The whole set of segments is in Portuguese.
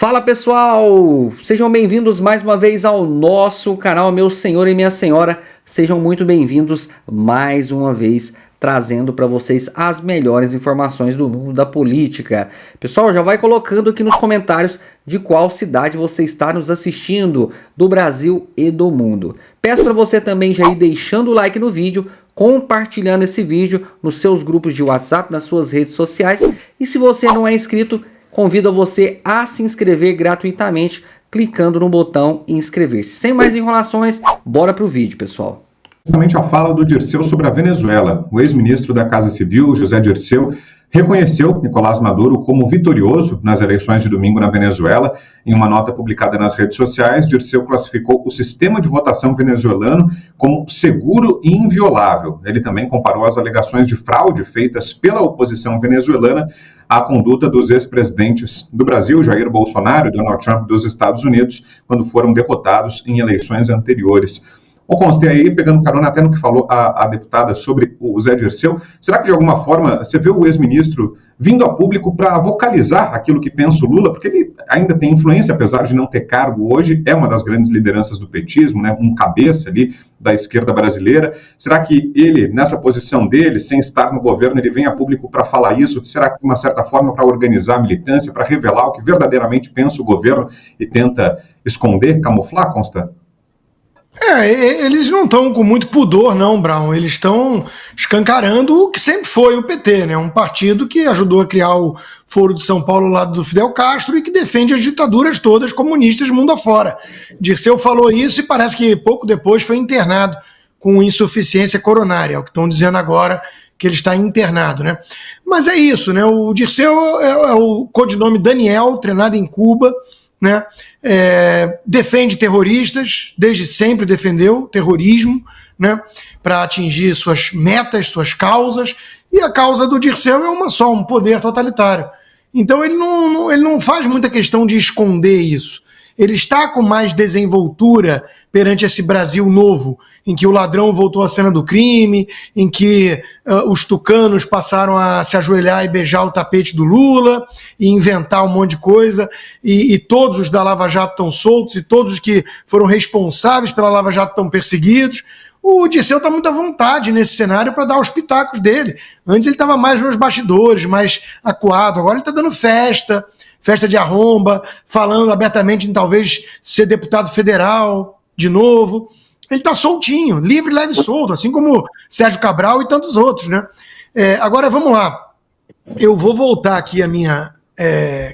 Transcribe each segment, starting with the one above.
Fala pessoal, sejam bem-vindos mais uma vez ao nosso canal, meu senhor e minha senhora, sejam muito bem-vindos mais uma vez, trazendo para vocês as melhores informações do mundo da política. Pessoal, já vai colocando aqui nos comentários de qual cidade você está nos assistindo, do Brasil e do mundo. Peço para você também já ir deixando o like no vídeo, compartilhando esse vídeo nos seus grupos de WhatsApp, nas suas redes sociais, e se você não é inscrito, convido você a se inscrever gratuitamente, clicando no botão inscrever-se. Sem mais enrolações, bora pro vídeo, pessoal. Justamente a fala do Dirceu sobre a Venezuela. O ex-ministro da Casa Civil, José Dirceu, reconheceu Nicolás Maduro como vitorioso nas eleições de domingo na Venezuela. Em uma nota publicada nas redes sociais, Dirceu classificou o sistema de votação venezuelano como seguro e inviolável. Ele também comparou as alegações de fraude feitas pela oposição venezuelana à conduta dos ex-presidentes do Brasil, Jair Bolsonaro e Donald Trump dos Estados Unidos, quando foram derrotados em eleições anteriores. Ô Conste, aí, pegando carona até no que falou a deputada sobre o Zé Dirceu, será que de alguma forma você vê o ex-ministro vindo a público para vocalizar aquilo que pensa o Lula? Porque ele ainda tem influência, apesar de não ter cargo hoje, é uma das grandes lideranças do petismo, né, um cabeça ali da esquerda brasileira. Será que ele, nessa posição dele, sem estar no governo, ele vem a público para falar isso? Será que de uma certa forma para organizar a militância, para revelar o que verdadeiramente pensa o governo e tenta esconder, camuflar, Consta? Eles não estão com muito pudor, não, Brown. Eles estão escancarando o que sempre foi o PT, né? Um partido que ajudou a criar o Foro de São Paulo ao lado do Fidel Castro e que defende as ditaduras todas comunistas mundo afora. Dirceu falou isso e parece que pouco depois foi internado com insuficiência coronária, é o que estão dizendo agora, que ele está internado, né? Mas é isso, né? O Dirceu é o codinome Daniel, treinado em Cuba, né? Defende terroristas, desde sempre defendeu terrorismo, né? Para atingir suas metas, suas causas, e a causa do Dirceu é uma só, um poder totalitário. Então ele não faz muita questão de esconder isso. Ele está com mais desenvoltura perante esse Brasil novo, em que o ladrão voltou à cena do crime, em que os tucanos passaram a se ajoelhar e beijar o tapete do Lula, e inventar um monte de coisa, e todos os da Lava Jato estão soltos, e todos os que foram responsáveis pela Lava Jato estão perseguidos. O Dirceu está muito à vontade nesse cenário para dar os pitacos dele. Antes ele estava mais nos bastidores, mais acuado, agora ele está dando festa de arromba, falando abertamente em talvez ser deputado federal de novo. Ele está soltinho, livre, leve e solto, assim como Sérgio Cabral e tantos outros, né? Agora vamos lá. Eu vou voltar aqui à minha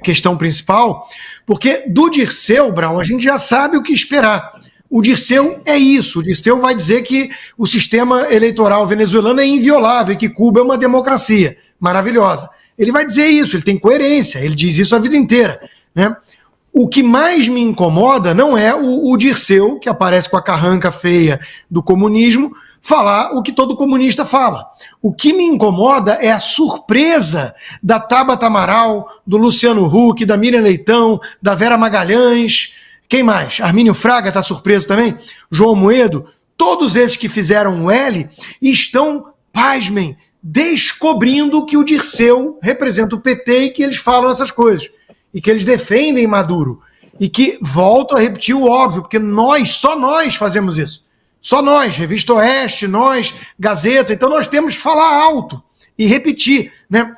questão principal, porque do Dirceu, Brown, a gente já sabe o que esperar. O Dirceu é isso. O Dirceu vai dizer que o sistema eleitoral venezuelano é inviolável e que Cuba é uma democracia maravilhosa. Ele vai dizer isso, ele tem coerência, ele diz isso a vida inteira, né? O que mais me incomoda não é o Dirceu, que aparece com a carranca feia do comunismo, falar o que todo comunista fala. O que me incomoda é a surpresa da Tabata Amaral, do Luciano Huck, da Miriam Leitão, da Vera Magalhães, quem mais? Armínio Fraga está surpreso também? João Moedo? Todos esses que fizeram o L estão, pasmem, descobrindo que o Dirceu representa o PT e que eles falam essas coisas. E que eles defendem Maduro. E que, volto a repetir o óbvio, porque só nós fazemos isso. Só nós, Revista Oeste, nós, Gazeta. Então nós temos que falar alto e repetir, né?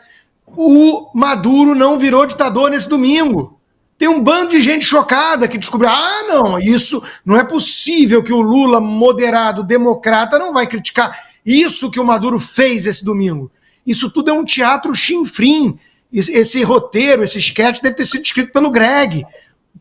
O Maduro não virou ditador nesse domingo. Tem um bando de gente chocada que descobriu, não, isso não é possível que o Lula, moderado, democrata, não vai criticar isso que o Maduro fez esse domingo. Isso tudo é um teatro chinfrim. Esse roteiro, esse sketch deve ter sido escrito pelo Greg,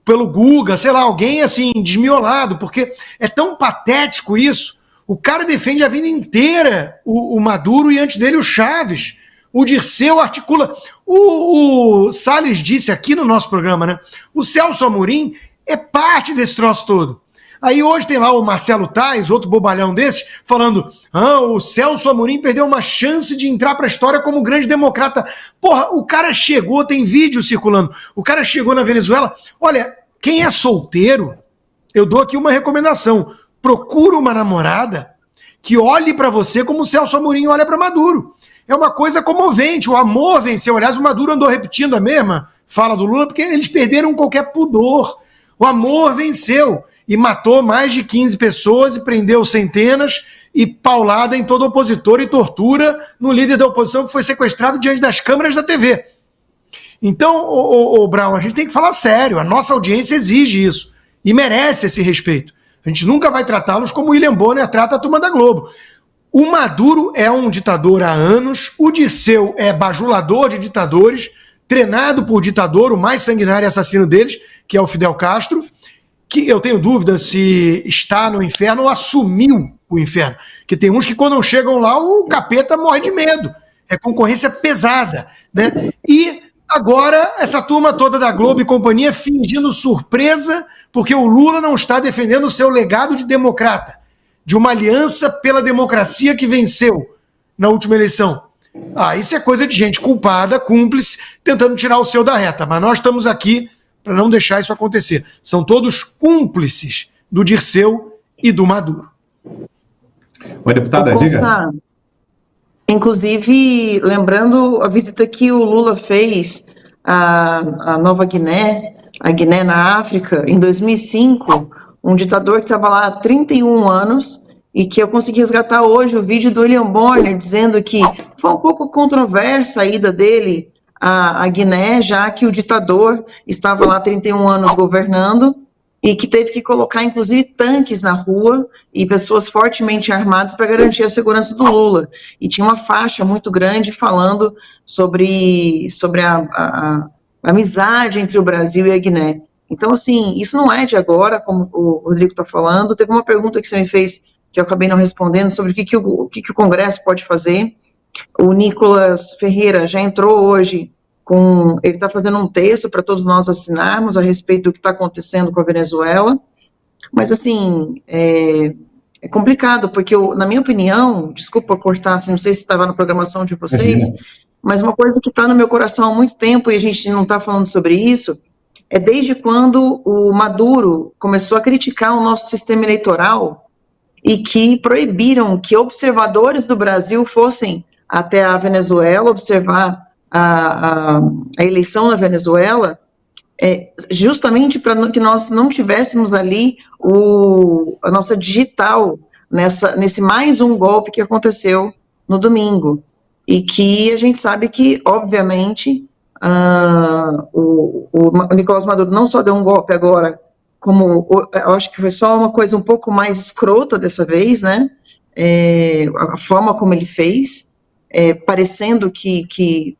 pelo Guga, sei lá, alguém assim, desmiolado, porque é tão patético isso. O cara defende a vida inteira o Maduro e antes dele o Chaves. O Dirceu articula. O Salles disse aqui no nosso programa, né? O Celso Amorim é parte desse troço todo. Aí hoje tem lá o Marcelo Tais, outro bobalhão desses, falando o Celso Amorim perdeu uma chance de entrar para a história como grande democrata. Porra, o cara chegou, tem vídeo circulando, o cara chegou na Venezuela. Olha, quem é solteiro, eu dou aqui uma recomendação. Procura uma namorada que olhe para você como o Celso Amorim olha para Maduro. É uma coisa comovente, o amor venceu. Aliás, o Maduro andou repetindo a mesma fala do Lula, porque eles perderam qualquer pudor. O amor venceu e matou mais de 15 pessoas e prendeu centenas e paulada em todo opositor e tortura no líder da oposição que foi sequestrado diante das câmeras da TV. Então, ô Brown, a gente tem que falar sério, a nossa audiência exige isso e merece esse respeito. A gente nunca vai tratá-los como o William Bonner trata a turma da Globo. O Maduro é um ditador há anos, o Dirceu é bajulador de ditadores, treinado por ditador, o mais sanguinário assassino deles, que é o Fidel Castro, que eu tenho dúvida se está no inferno ou assumiu o inferno. Porque tem uns que quando chegam lá, o capeta morre de medo. É concorrência pesada, né? E agora essa turma toda da Globo e companhia fingindo surpresa porque o Lula não está defendendo o seu legado de democrata, de uma aliança pela democracia que venceu na última eleição. Isso é coisa de gente culpada, cúmplice, tentando tirar o seu da reta. Mas nós estamos aqui para não deixar isso acontecer. São todos cúmplices do Dirceu e do Maduro. Oi, deputada, diga. Inclusive, lembrando a visita que o Lula fez à Nova Guiné, a Guiné na África, em 2005, um ditador que estava lá há 31 anos e que eu consegui resgatar hoje o vídeo do William Bonner dizendo que foi um pouco controversa a ida dele à Guiné, já que o ditador estava lá há 31 anos governando e que teve que colocar, inclusive, tanques na rua e pessoas fortemente armadas para garantir a segurança do Lula. E tinha uma faixa muito grande falando sobre a amizade entre o Brasil e a Guiné. Então, assim, isso não é de agora, como o Rodrigo está falando. Teve uma pergunta que você me fez, que eu acabei não respondendo, sobre o que o Congresso pode fazer. O Nicolas Ferreira já entrou hoje ele está fazendo um texto para todos nós assinarmos a respeito do que está acontecendo com a Venezuela, mas assim, é complicado, porque na minha opinião, desculpa cortar, assim, não sei se estava na programação de vocês, mas uma coisa que está no meu coração há muito tempo e a gente não está falando sobre isso, é desde quando o Maduro começou a criticar o nosso sistema eleitoral e que proibiram que observadores do Brasil fossem até a Venezuela observar a eleição na Venezuela, justamente para que nós não tivéssemos ali a nossa digital nesse mais um golpe que aconteceu no domingo, e que a gente sabe que, obviamente, o Nicolás Maduro não só deu um golpe agora, como eu acho que foi só uma coisa um pouco mais escrota dessa vez, né, a forma como ele fez, parecendo que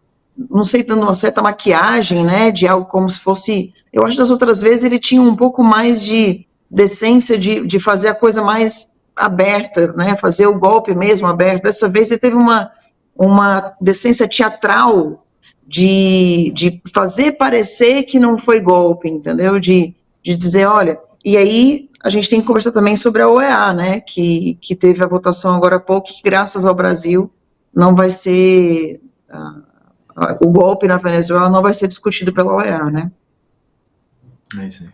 não sei, dando uma certa maquiagem, né, de algo como se fosse, eu acho que das outras vezes ele tinha um pouco mais de decência de fazer a coisa mais aberta, né, fazer o golpe mesmo aberto. Dessa vez ele teve uma decência teatral de fazer parecer que não foi golpe, entendeu, de dizer, olha, e aí a gente tem que conversar também sobre a OEA, né, que teve a votação agora há pouco, que graças ao Brasil não vai ser... o golpe na Venezuela não vai ser discutido pela OEA, né? É isso aí.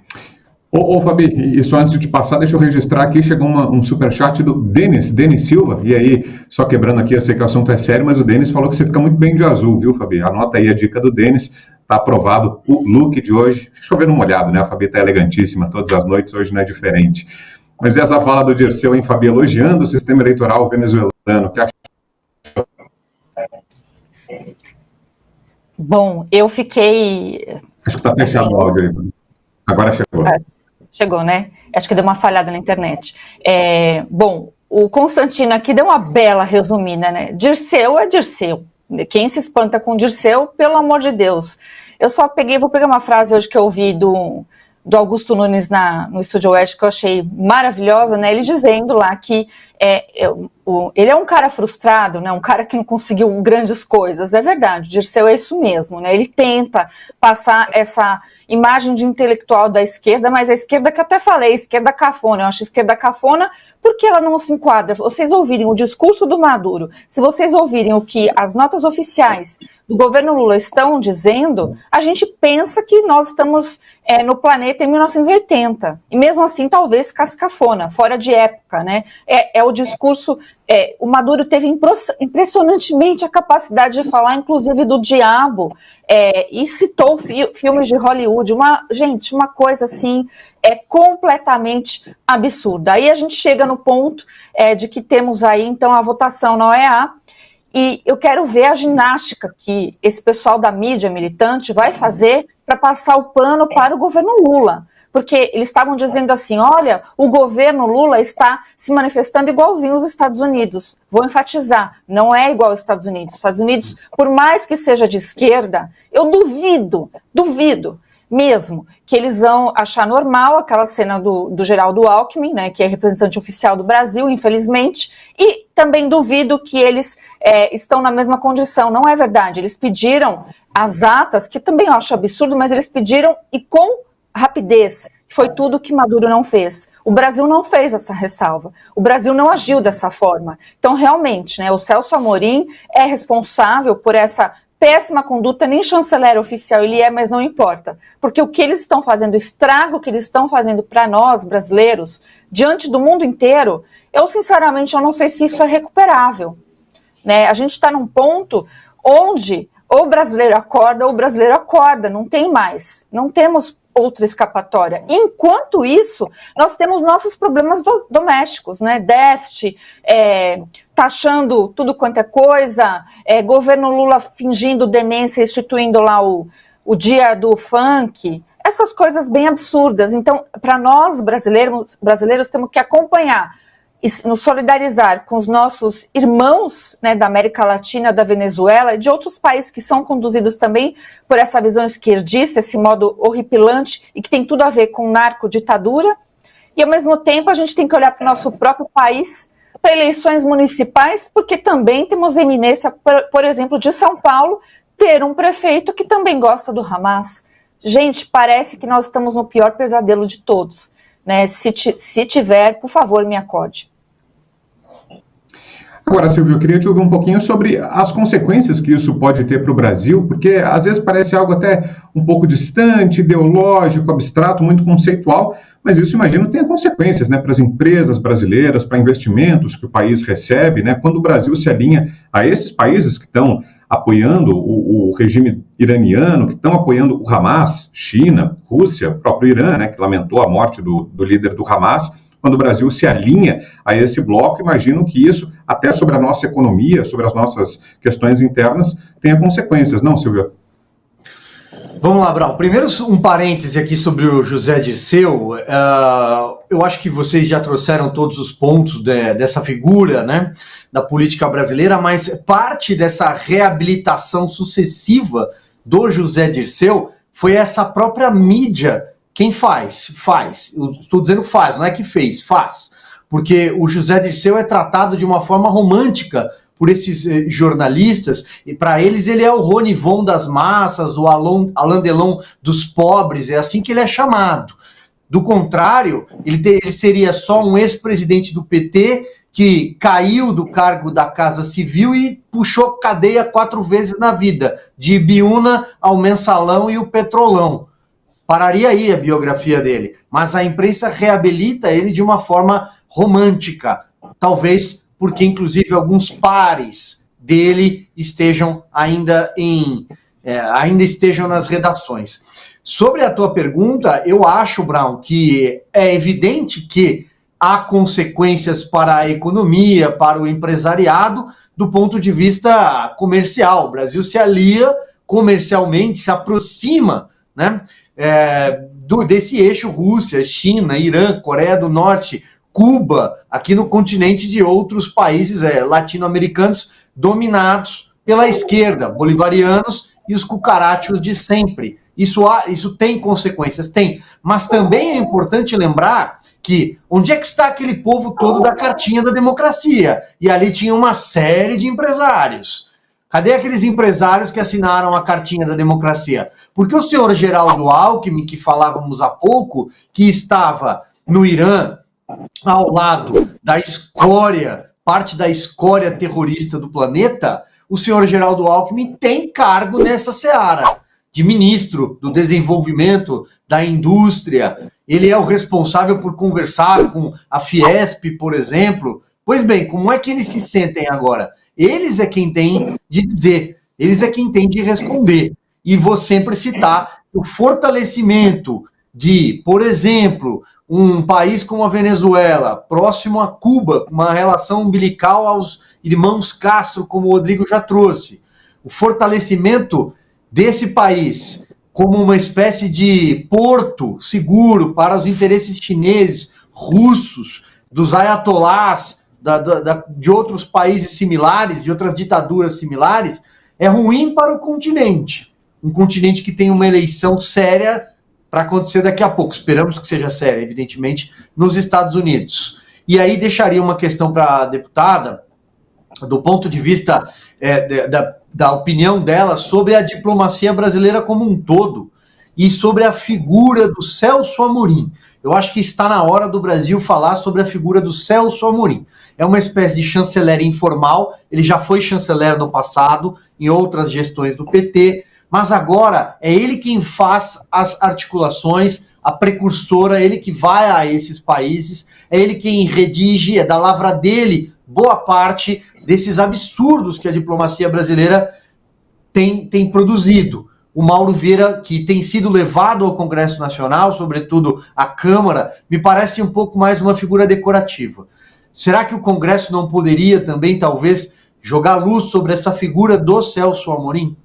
Ô Fabi, e só antes de te passar, deixa eu registrar aqui, chegou um superchat do Denis Silva, e aí, só quebrando aqui, eu sei que o assunto é sério, mas o Denis falou que você fica muito bem de azul, viu, Fabi? Anota aí a dica do Denis, tá aprovado o look de hoje, chovendo molhado, né? A Fabi tá elegantíssima todas as noites, hoje não é diferente. Mas essa fala do Dirceu, hein, Fabi, elogiando o sistema eleitoral venezuelano, que acha... Bom, eu fiquei... Acho que está fechado assim, o áudio aí. Agora chegou. Chegou, né? Acho que deu uma falhada na internet. Bom, o Constantino aqui deu uma bela resumida, né? Dirceu é Dirceu. Quem se espanta com Dirceu, pelo amor de Deus. Eu só vou pegar uma frase hoje que eu ouvi do Augusto Nunes no Estúdio Oeste, que eu achei maravilhosa, né? Ele dizendo lá que ele é um cara frustrado, né? Um cara que não conseguiu grandes coisas. É verdade, Dirceu é isso mesmo, né? Ele tenta passar essa imagem de intelectual da esquerda, mas a esquerda que eu até falei, esquerda cafona, eu acho a esquerda cafona porque ela não se enquadra. Vocês ouvirem o discurso do Maduro, se vocês ouvirem o que as notas oficiais do governo Lula estão dizendo, a gente pensa que nós estamos no planeta em 1980, e mesmo assim talvez cascafona, fora de época, né? É o discurso O Maduro teve impressionantemente a capacidade de falar, inclusive, do diabo, e citou filmes de Hollywood. Uma coisa assim, completamente absurda. Aí a gente chega no ponto de que temos aí, então, a votação na OEA, e eu quero ver a ginástica que esse pessoal da mídia militante vai fazer para passar o pano para o governo Lula. Porque eles estavam dizendo assim, olha, o governo Lula está se manifestando igualzinho aos Estados Unidos. Vou enfatizar, não é igual aos Estados Unidos. Os Estados Unidos, por mais que seja de esquerda, eu duvido mesmo que eles vão achar normal aquela cena do Geraldo Alckmin, né, que é representante oficial do Brasil, infelizmente, e também duvido que eles estão na mesma condição. Não é verdade, eles pediram as atas, que também eu acho absurdo, mas eles pediram e com rapidez, foi tudo que Maduro não fez. O Brasil não fez essa ressalva. O Brasil não agiu dessa forma. Então, realmente, né, o Celso Amorim é responsável por essa péssima conduta, nem chanceler oficial ele mas não importa. Porque o que eles estão fazendo, o estrago que eles estão fazendo para nós, brasileiros, diante do mundo inteiro, sinceramente, eu não sei se isso é recuperável. Né? A gente está num ponto onde ou o brasileiro acorda, não tem mais. Não temos outra escapatória. Enquanto isso, nós temos nossos problemas domésticos, né? Déficit, taxando tudo quanto é coisa, governo Lula fingindo demência, instituindo lá o dia do funk, essas coisas bem absurdas. Então, para nós brasileiros temos que acompanhar e nos solidarizar com os nossos irmãos, né, da América Latina, da Venezuela e de outros países que são conduzidos também por essa visão esquerdista, esse modo horripilante e que tem tudo a ver com narcoditadura. E, ao mesmo tempo, a gente tem que olhar para o nosso próprio país, para eleições municipais, porque também temos eminência, por exemplo, de São Paulo, ter um prefeito que também gosta do Hamas. Gente, parece que nós estamos no pior pesadelo de todos. Né, se tiver, por favor, me acorde. Agora, Silvio, eu queria te ouvir um pouquinho sobre as consequências que isso pode ter para o Brasil, porque às vezes parece algo até um pouco distante, ideológico, abstrato, muito conceitual, mas isso, imagino, tem consequências, né, para as empresas brasileiras, para investimentos que o país recebe, né, quando o Brasil se alinha a esses países que estão apoiando o regime iraniano, que estão apoiando o Hamas, China, Rússia, próprio Irã, né, que lamentou a morte do líder do Hamas. Quando o Brasil se alinha a esse bloco, imagino que isso, até sobre a nossa economia, sobre as nossas questões internas, tenha consequências, não, Silvio? Vamos lá, Brau. Primeiro, um parêntese aqui sobre o José Dirceu. Eu acho que vocês já trouxeram todos os pontos dessa figura, né, da política brasileira, mas parte dessa reabilitação sucessiva do José Dirceu foi essa própria mídia. Quem faz? Eu estou dizendo faz, não é que fez, faz. Porque o José Dirceu é tratado de uma forma romântica por esses jornalistas, e para eles ele é o Ronivon das massas, o Alain Delon dos pobres, é assim que ele é chamado. Do contrário, ele seria só um ex-presidente do PT que caiu do cargo da Casa Civil e puxou cadeia 4 vezes na vida, de Ibiúna ao Mensalão e o Petrolão. Pararia aí a biografia dele, mas a imprensa reabilita ele de uma forma romântica, talvez porque, inclusive, alguns pares dele estejam ainda estejam nas redações. Sobre a tua pergunta, eu acho, Brown, que é evidente que há consequências para a economia, para o empresariado, do ponto de vista comercial. O Brasil se alia comercialmente, se aproxima, né, desse eixo Rússia, China, Irã, Coreia do Norte, Cuba, aqui no continente de outros países latino-americanos dominados pela esquerda, bolivarianos e os cucarachos de sempre. Isso tem consequências, tem. Mas também é importante lembrar que onde é que está aquele povo todo da cartinha da democracia? E ali tinha uma série de empresários. Cadê aqueles empresários que assinaram a cartinha da democracia? Porque o senhor Geraldo Alckmin, que falávamos há pouco, que estava no Irã, ao lado da escória, parte da escória terrorista do planeta, o senhor Geraldo Alckmin tem cargo nessa seara de ministro do desenvolvimento da indústria. Ele é o responsável por conversar com a Fiesp, por exemplo, Pois bem, como é que eles se sentem agora? Eles é quem tem de dizer, eles é quem tem de responder. E vou sempre citar o fortalecimento de, por exemplo, um país como a Venezuela, próximo a Cuba, uma relação umbilical aos irmãos Castro, como o Rodrigo já trouxe. O fortalecimento desse país como uma espécie de porto seguro para os interesses chineses, russos, dos ayatolás, de outros países similares, de outras ditaduras similares, é ruim para o continente. Um continente que tem uma eleição séria para acontecer daqui a pouco. Esperamos que seja séria, evidentemente, nos Estados Unidos. E aí deixaria uma questão para a deputada, do ponto de vista da opinião dela sobre a diplomacia brasileira como um todo e sobre a figura do Celso Amorim. Eu acho que está na hora do Brasil falar sobre a figura do Celso Amorim. É uma espécie de chanceler informal, ele já foi chanceler no passado, em outras gestões do PT, mas agora é ele quem faz as articulações, a precursora, ele que vai a esses países, é ele quem redige, é da lavra dele boa parte desses absurdos que a diplomacia brasileira tem produzido. O Mauro Vieira, que tem sido levado ao Congresso Nacional, sobretudo à Câmara, me parece um pouco mais uma figura decorativa. Será que o Congresso não poderia também, talvez, jogar luz sobre essa figura do Celso Amorim?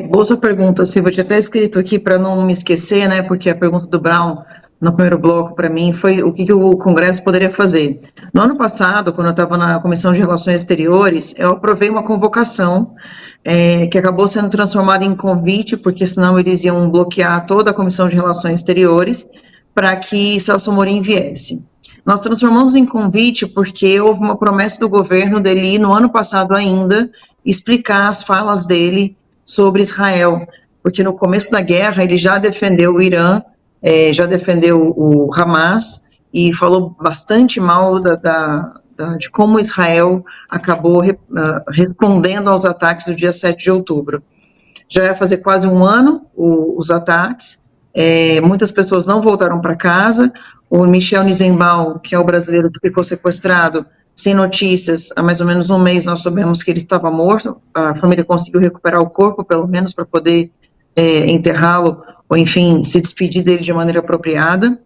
Boa sua pergunta, Silvia. Eu tinha até escrito aqui para não me esquecer, né? Porque a pergunta do Brown no primeiro bloco para mim foi o que o Congresso poderia fazer. No ano passado, quando eu estava na Comissão de Relações Exteriores, eu aprovei uma convocação que acabou sendo transformada em convite, porque senão eles iam bloquear toda a Comissão de Relações Exteriores para que Celso Amorim viesse. Nós transformamos em convite porque houve uma promessa do governo dele ir, no ano passado ainda, explicar as falas dele sobre Israel, porque no começo da guerra ele já defendeu o Irã, já defendeu o Hamas e falou bastante mal de como Israel acabou respondendo aos ataques do dia 7 de outubro. Já ia fazer quase um ano os ataques, muitas pessoas não voltaram para casa. O Michel Nizenbaum, que é o brasileiro que ficou sequestrado, sem notícias, há mais ou menos um mês nós soubemos que ele estava morto, a família conseguiu recuperar o corpo, pelo menos, para poder enterrá-lo, ou enfim, se despedir dele de maneira apropriada.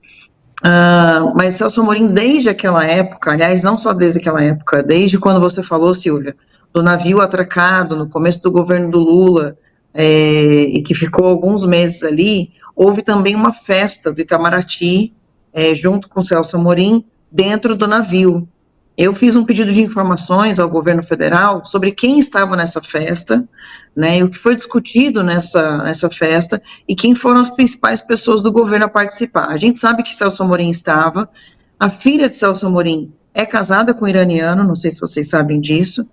Mas Celso Amorim, desde aquela época, aliás, não só desde aquela época, desde quando você falou, Silvia, do navio atracado no começo do governo do Lula, e que ficou alguns meses ali, houve também uma festa do Itamaraty, junto com Celso Amorim, dentro do navio. Eu fiz um pedido de informações ao governo federal sobre quem estava nessa festa, né, e o que foi discutido nessa festa, e quem foram as principais pessoas do governo a participar. A gente sabe que Celso Amorim estava, a filha de Celso Amorim é casada com um iraniano, não sei se vocês sabem disso,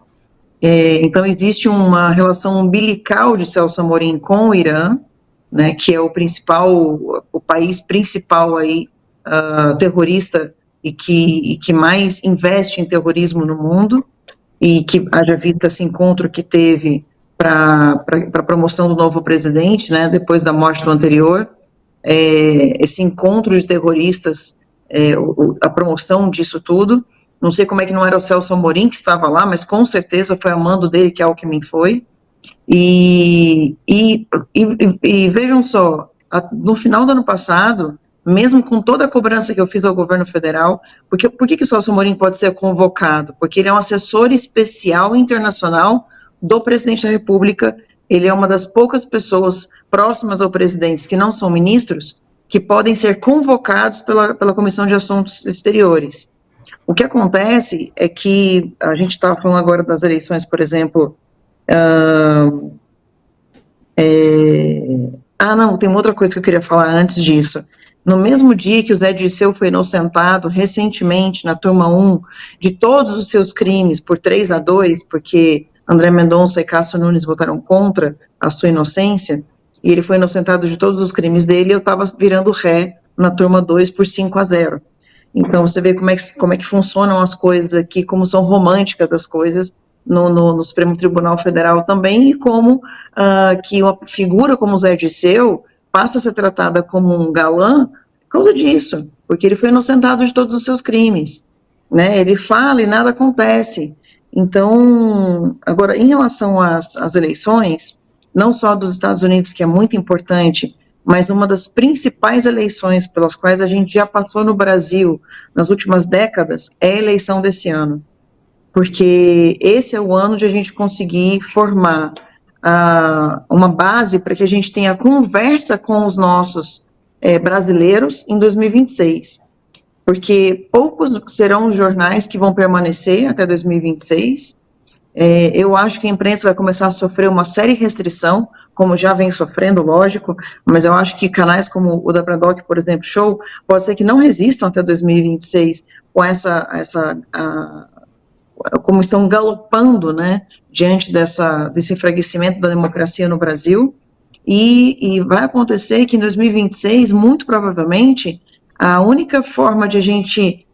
então existe uma relação umbilical de Celso Amorim com o Irã, né, que é o país principal aí, terrorista, e que mais investe em terrorismo no mundo, e que haja visto esse encontro que teve para a promoção do novo presidente, né, depois da morte do anterior, esse encontro de terroristas, a promoção disso tudo. Não sei como é que não era o Celso Amorim que estava lá, mas com certeza foi a mando dele que Alckmin foi. E vejam só, no final do ano passado, mesmo com toda a cobrança que eu fiz ao governo federal, por que o Celso Amorim pode ser convocado? Porque ele é um assessor especial internacional do presidente da República, ele é uma das poucas pessoas próximas ao presidente que não são ministros, que podem ser convocados pela Comissão de Assuntos Exteriores. O que acontece é que, a gente estava falando agora das eleições, por exemplo, não, tem uma outra coisa que eu queria falar antes disso. No mesmo dia que o Zé Dirceu foi inocentado, recentemente, na turma 1, de todos os seus crimes, por 3-2, porque André Mendonça e Cássio Nunes votaram contra a sua inocência, e ele foi inocentado de todos os crimes dele, eu estava virando ré na turma 2 por 5-0. Então, você vê como é que funcionam as coisas aqui, como são românticas as coisas no Supremo Tribunal Federal também, e como que uma figura como o Zé Dirceu passa a ser tratada como um galã por causa disso, porque ele foi inocentado de todos os seus crimes. né? Ele fala e nada acontece. Então, agora, em relação às eleições, não só dos Estados Unidos, que é muito importante, mas uma das principais eleições pelas quais a gente já passou no Brasil nas últimas décadas é a eleição desse ano. Porque esse é o ano de a gente conseguir formar uma base para que a gente tenha conversa com os nossos brasileiros em 2026. Porque poucos serão os jornais que vão permanecer até 2026. Eu acho que a imprensa vai começar a sofrer uma séria restrição, como já vem sofrendo, lógico, mas eu acho que canais como o da Bradock, por exemplo, Show, pode ser que não resistam até 2026 com como estão galopando, né, diante desse enfraquecimento da democracia no Brasil, e vai acontecer que em 2026, muito provavelmente, a única forma de a gente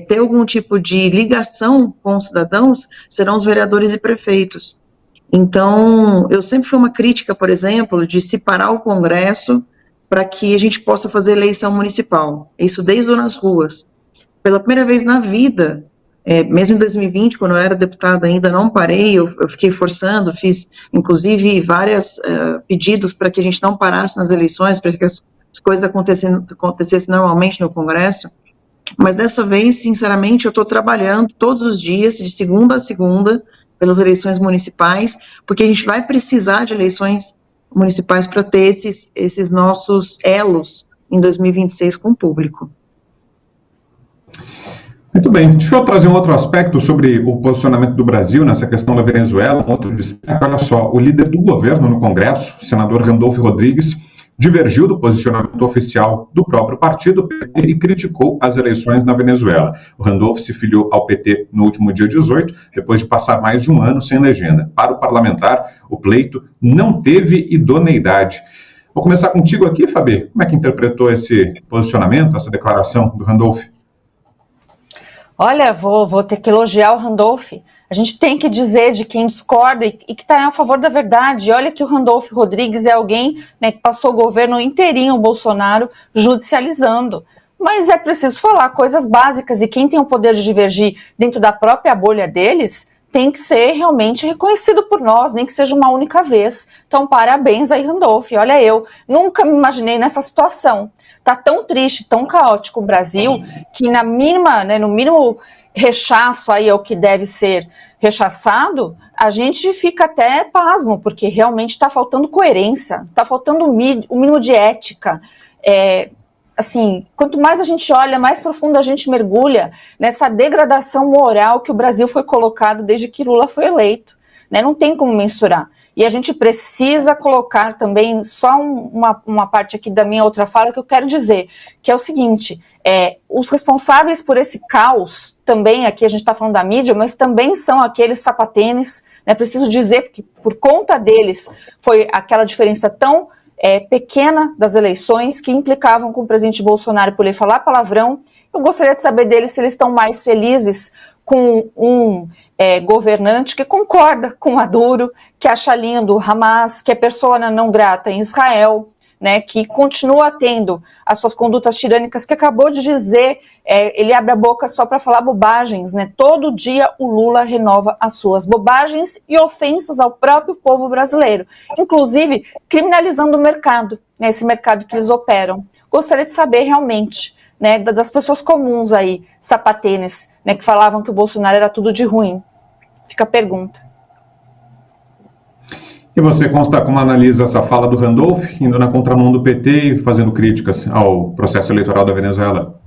ter algum tipo de ligação com os cidadãos serão os vereadores e prefeitos. Então, eu sempre fui uma crítica, por exemplo, de separar o Congresso para que a gente possa fazer eleição municipal, isso desde nas ruas. Pela primeira vez na vida, mesmo em 2020, quando eu era deputada ainda, não parei, eu fiquei forçando, fiz, inclusive, vários pedidos para que a gente não parasse nas eleições, para que as coisas acontecessem normalmente no Congresso, mas dessa vez, sinceramente, eu estou trabalhando todos os dias, de segunda a segunda, pelas eleições municipais, porque a gente vai precisar de eleições municipais para ter esses nossos elos em 2026 com o público. Muito bem, deixa eu trazer um outro aspecto sobre o posicionamento do Brasil nessa questão da Venezuela. Outro destaque, olha só, o líder do governo no Congresso, o senador Randolph Rodrigues, divergiu do posicionamento oficial do próprio partido e criticou as eleições na Venezuela. O Randolph se filiou ao PT no último dia 18, depois de passar mais de um ano sem legenda. Para o parlamentar, o pleito não teve idoneidade. Vou começar contigo aqui, Fabi. Como é que interpretou esse posicionamento, essa declaração do Randolph? Olha, vou ter que elogiar o Randolph. A gente tem que dizer de quem discorda e que está a favor da verdade. Olha que o Randolph Rodrigues é alguém, né, que passou o governo inteirinho, o Bolsonaro, judicializando. Mas é preciso falar coisas básicas, e quem tem o poder de divergir dentro da própria bolha deles tem que ser realmente reconhecido por nós, nem que seja uma única vez. Então, parabéns aí, Randolph. Olha, eu nunca me imaginei nessa situação. Tá tão triste, tão caótico o Brasil, que na mínima, né, no mínimo rechaço aí ao que deve ser rechaçado, a gente fica até pasmo, porque realmente está faltando coerência, está faltando o mínimo de ética. Assim, quanto mais a gente olha, mais profundo a gente mergulha nessa degradação moral que o Brasil foi colocado desde que Lula foi eleito, né? Não tem como mensurar. E a gente precisa colocar também só uma parte aqui da minha outra fala que eu quero dizer, que é o seguinte, os responsáveis por esse caos, também aqui a gente está falando da mídia, mas também são aqueles sapatênis, né? Preciso dizer, porque por conta deles foi aquela diferença tão pequena das eleições que implicavam com o presidente Bolsonaro por ele falar palavrão. Eu gostaria de saber deles se eles estão mais felizes com um governante que concorda com Maduro, que acha lindo Hamas, que é persona não grata em Israel, né, que continua tendo as suas condutas tirânicas, que acabou de dizer, ele abre a boca só para falar bobagens, né? Todo dia o Lula renova as suas bobagens e ofensas ao próprio povo brasileiro, inclusive criminalizando o mercado, né, esse mercado que eles operam. Gostaria de saber realmente, né, das pessoas comuns aí, sapatênis, né, que falavam que o Bolsonaro era tudo de ruim. Fica a pergunta. E você, como analisa essa fala do Randolph, indo na contramão do PT e fazendo críticas ao processo eleitoral da Venezuela?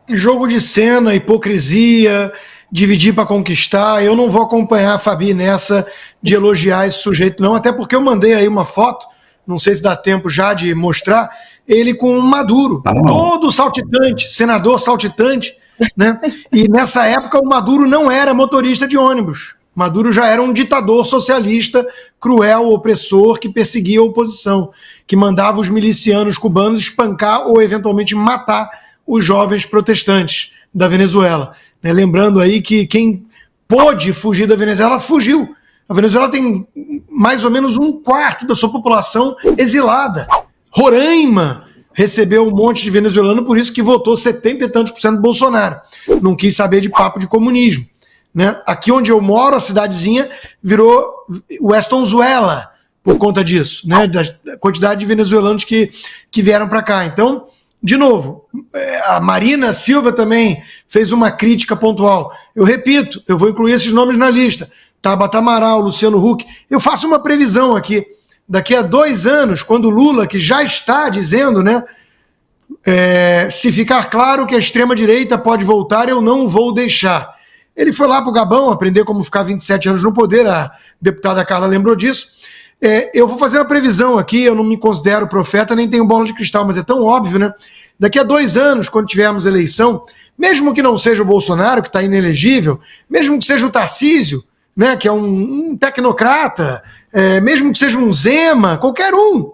Jogo de cena, hipocrisia, dividir para conquistar. Eu não vou acompanhar a Fabi nessa de elogiar esse sujeito, não, até porque eu mandei aí uma foto, não sei se dá tempo já de mostrar, ele com um Maduro, todo saltitante, senador saltitante, né? E nessa época o Maduro não era motorista de ônibus. Maduro já era um ditador socialista, cruel, opressor, que perseguia a oposição, que mandava os milicianos cubanos espancar ou eventualmente matar os jovens protestantes da Venezuela. Né? Lembrando aí que quem pôde fugir da Venezuela, fugiu. A Venezuela tem mais ou menos 1/4 da sua população exilada. Roraima, recebeu um monte de venezuelano, por isso que votou 70 e tantos % do Bolsonaro. Não quis saber de papo de comunismo. Né? Aqui onde eu moro, a cidadezinha virou Westonzuela por conta disso, né? Da quantidade de venezuelanos que vieram para cá. Então, de novo, a Marina Silva também fez uma crítica pontual. Eu repito, eu vou incluir esses nomes na lista. Tabata Amaral, Luciano Huck. Eu faço uma previsão aqui. Daqui a 2 anos, quando o Lula, que já está dizendo, né, se ficar claro que a extrema-direita pode voltar, eu não vou deixar. Ele foi lá para o Gabão aprender como ficar 27 anos no poder, a deputada Carla lembrou disso. Eu vou fazer uma previsão aqui, eu não me considero profeta, nem tenho bola de cristal, mas é tão óbvio, né? Daqui a 2 anos, quando tivermos eleição, mesmo que não seja o Bolsonaro, que está inelegível, mesmo que seja o Tarcísio, né, que é um tecnocrata, mesmo que seja um Zema, qualquer um,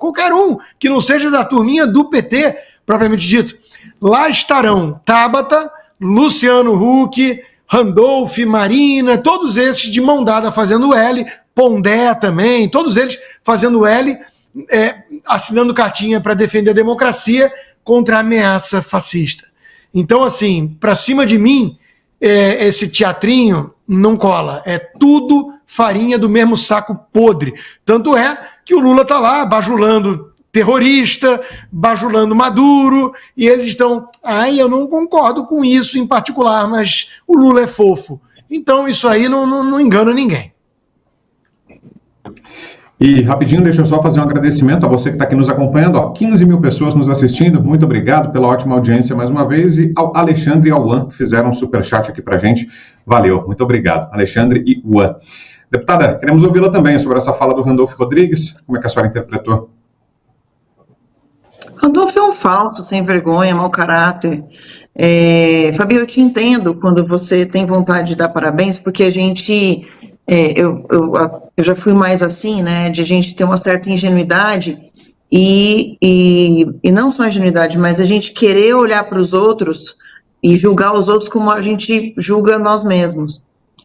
que não seja da turminha do PT, propriamente dito, lá estarão Tabata, Luciano Huck, Randolph, Marina, todos esses de mão dada fazendo L, Pondé também, todos eles fazendo L, assinando cartinha para defender a democracia contra a ameaça fascista. Então, assim, para cima de mim, esse teatrinho não cola. É tudo farinha do mesmo saco podre. Tanto é que o Lula está lá bajulando terrorista, bajulando Maduro, e eles estão, eu não concordo com isso em particular, mas o Lula é fofo. Então isso aí não engana ninguém. E rapidinho, deixa eu só fazer um agradecimento a você que está aqui nos acompanhando, 15 mil pessoas nos assistindo, muito obrigado pela ótima audiência mais uma vez, e ao Alexandre e ao Juan, que fizeram um superchat aqui pra gente, valeu, muito obrigado, Alexandre e Juan. Deputada, queremos ouvi-la também sobre essa fala do Randolph Rodrigues, como é que a senhora interpretou? Randolph é um falso, sem vergonha, mau caráter. Fabio, eu te entendo quando você tem vontade de dar parabéns, porque a gente... eu já fui mais assim, né, de a gente ter uma certa ingenuidade e não só ingenuidade, mas a gente querer olhar para os outros e julgar os outros como a gente julga nós mesmos.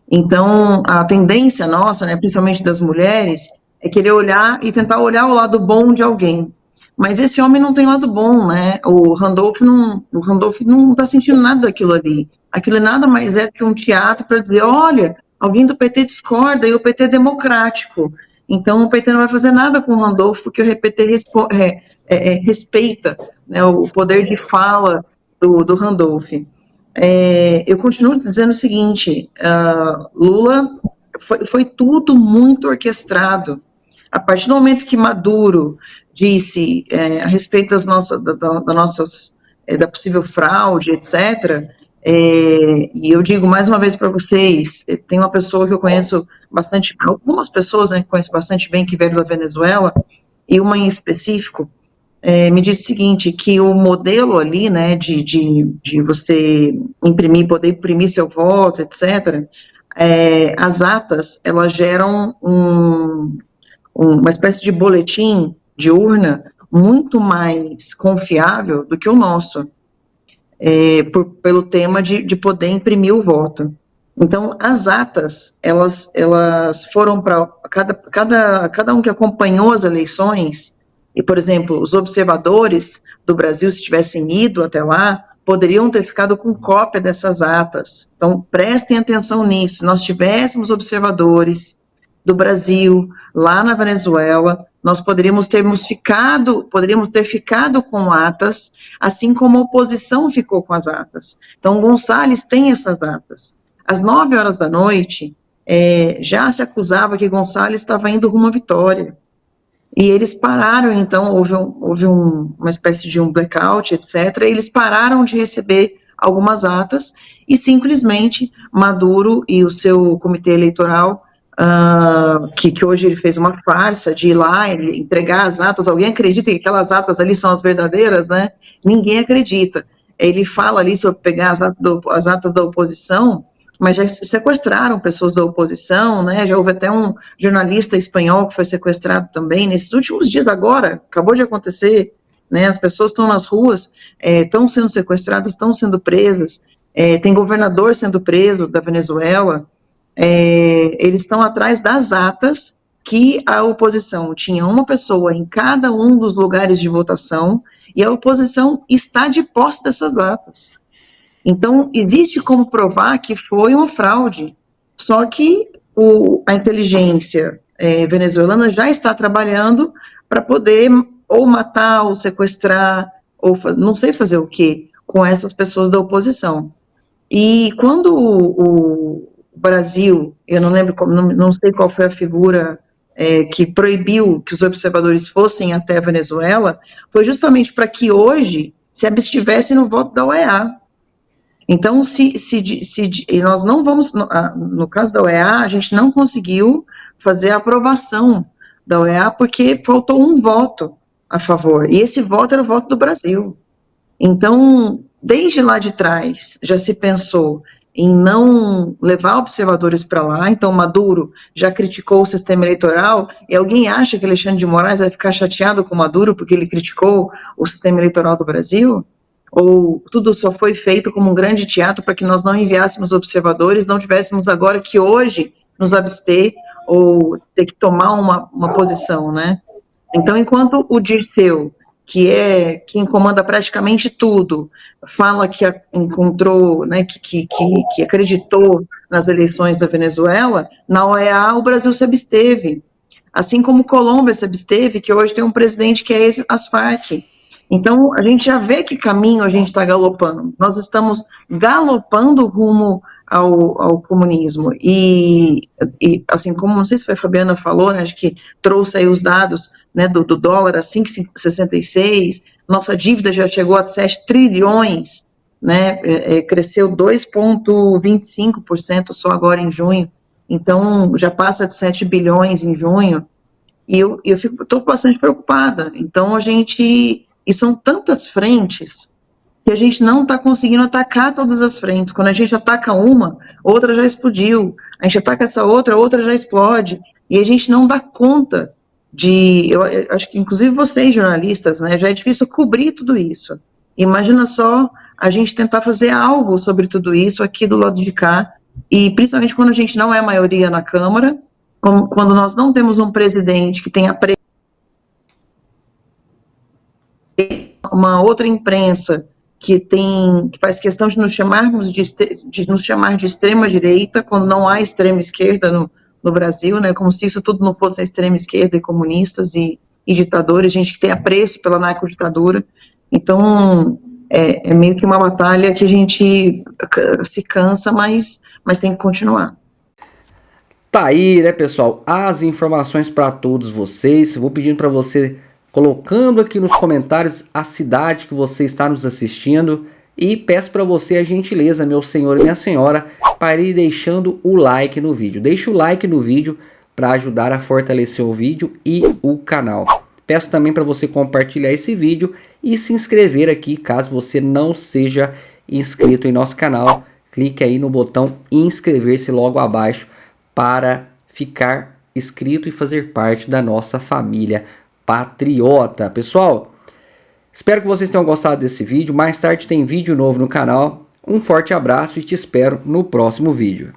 Então, a tendência nossa, né, principalmente das mulheres, é querer olhar e tentar olhar o lado bom de alguém. Mas esse homem não tem lado bom, né? O Randolph não está sentindo nada daquilo ali. Aquilo nada mais é que um teatro para dizer, olha, alguém do PT discorda e o PT é democrático. Então o PT não vai fazer nada com o Randolph porque o PT respeita, né, o poder de fala do Randolph. Eu continuo dizendo o seguinte, Lula foi tudo muito orquestrado. A partir do momento que Maduro disse a respeito da possível fraude, etc., e eu digo mais uma vez para vocês, tem uma pessoa que eu conheço bastante, algumas pessoas, né, que eu conheço bastante bem, que veio da Venezuela, e uma em específico, me disse o seguinte, que o modelo ali, né, de você poder imprimir seu voto, etc., as atas, elas geram uma espécie de boletim de urna muito mais confiável do que o nosso, pelo tema de poder imprimir o voto. Então, as atas, elas foram para cada um que acompanhou as eleições, e, por exemplo, os observadores do Brasil, se tivessem ido até lá, poderiam ter ficado com cópia dessas atas. Então, prestem atenção nisso. Se nós tivéssemos observadores do Brasil, lá na Venezuela, nós poderíamos ter ficado com atas, assim como a oposição ficou com as atas. Então, Gonçalves tem essas atas. Às 9h da noite, já se acusava que Gonçalves estava indo rumo à vitória. E eles pararam, então, houve uma espécie de um blackout, etc., e eles pararam de receber algumas atas, e simplesmente Maduro e o seu comitê eleitoral, que hoje ele fez uma farsa de ir lá e entregar as atas. Alguém acredita que aquelas atas ali são as verdadeiras, né? Ninguém acredita. Ele fala ali sobre pegar as atas da oposição, mas já sequestraram pessoas da oposição, né? Já houve até um jornalista espanhol que foi sequestrado também nesses últimos dias agora, acabou de acontecer, né? As pessoas estão nas ruas, estão sendo sequestradas, estão sendo presas, tem governador sendo preso da Venezuela. Eles estão atrás das atas que a oposição tinha uma pessoa em cada um dos lugares de votação e a oposição está de posse dessas atas. Então, existe como provar que foi uma fraude, só que a inteligência venezuelana já está trabalhando para poder ou matar, ou sequestrar, ou não sei fazer o que, com essas pessoas da oposição. E quando o Brasil, eu não lembro, não sei qual foi a figura que proibiu que os observadores fossem até a Venezuela, foi justamente para que hoje se abstivesse no voto da OEA. Então, e nós não vamos, no caso da OEA, a gente não conseguiu fazer a aprovação da OEA porque faltou um voto a favor, e esse voto era o voto do Brasil. Então, desde lá de trás, já se pensou em não levar observadores para lá. Então Maduro já criticou o sistema eleitoral, e alguém acha que Alexandre de Moraes vai ficar chateado com Maduro porque ele criticou o sistema eleitoral do Brasil? Ou tudo só foi feito como um grande teatro para que nós não enviássemos observadores, não tivéssemos agora que hoje nos abster ou ter que tomar uma posição, né? Então, enquanto o Dirceu, que comanda praticamente tudo, fala que encontrou, né, que acreditou nas eleições da Venezuela, na OEA o Brasil se absteve, assim como Colômbia se absteve, que hoje tem um presidente que é as Farc. Então, a gente já vê que caminho a gente está galopando. Nós estamos galopando rumo ao comunismo. E, assim, como, não sei se foi a Fabiana falou, né, acho que trouxe aí os dados, né, do dólar a 5,66, nossa dívida já chegou a 7 trilhões, né, cresceu 2,25% só agora em junho. Então, já passa de 7 bilhões em junho. E eu estou bastante preocupada. Então, e são tantas frentes que a gente não está conseguindo atacar todas as frentes. Quando a gente ataca uma, outra já explodiu. A gente ataca essa outra já explode. E a gente não dá conta eu acho que inclusive vocês, jornalistas, né, já é difícil cobrir tudo isso. Imagina só a gente tentar fazer algo sobre tudo isso aqui do lado de cá, e principalmente quando a gente não é a maioria na Câmara, quando nós não temos um presidente que tenha uma outra imprensa que faz questão de nos chamar de extrema direita, quando não há extrema esquerda no Brasil, né, como se isso tudo não fosse a extrema esquerda e comunistas e ditadores, gente que tem apreço pela narcoditadura. Então, é meio que uma batalha que a gente se cansa, mas tem que continuar. Tá aí, né, pessoal, as informações para todos vocês. Vou pedindo para você colocando aqui nos comentários a cidade que você está nos assistindo, e peço para você a gentileza, meu senhor e minha senhora, para ir deixando o like no vídeo. Deixe o like no vídeo para ajudar a fortalecer o vídeo e o canal. Peço também para você compartilhar esse vídeo e se inscrever aqui, caso você não seja inscrito em nosso canal. Clique aí no botão inscrever-se logo abaixo para ficar inscrito e fazer parte da nossa família patriota. Pessoal, espero que vocês tenham gostado desse vídeo. Mais tarde tem vídeo novo no canal. Um forte abraço e te espero no próximo vídeo.